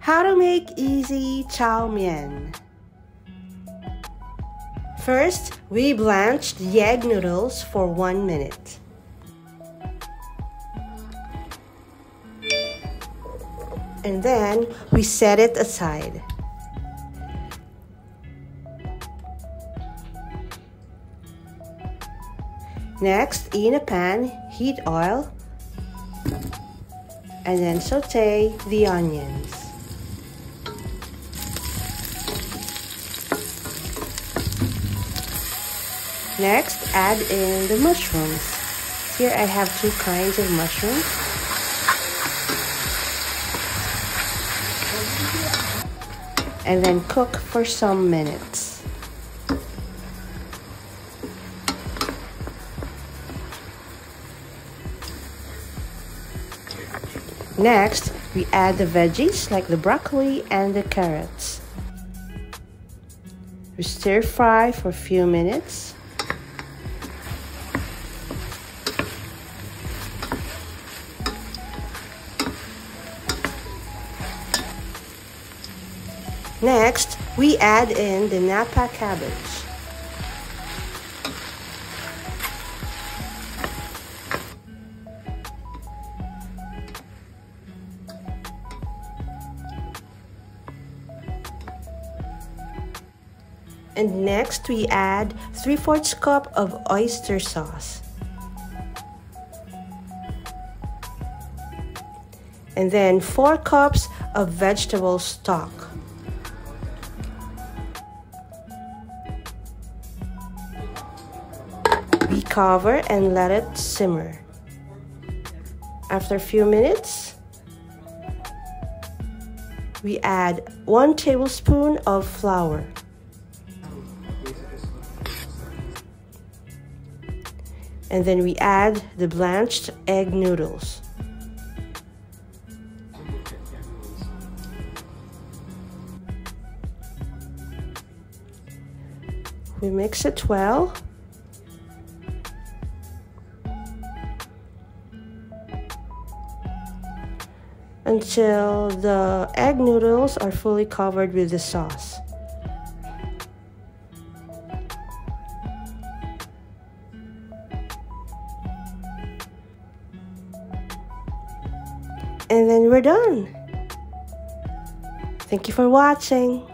How to make easy chow mein. First, we blanch the egg noodles for 1 minute. And then we set it aside. Next, in a pan, heat oil and then saute the onions. Next, add in the mushrooms. Here I have 2 kinds of mushrooms. And then cook for some minutes. Next, we add the veggies like the broccoli and the carrots. We stir fry for a few minutes. Next, we add in the Napa Cabbage. And next, we add 3/4 cup of oyster sauce. And then 4 cups of vegetable stock. We cover and let it simmer. After a few minutes, we add 1 tablespoon of flour. And then we add the blanched egg noodles. We mix it well. Until the egg noodles are fully covered with the sauce. And then we're done. Thank you for watching.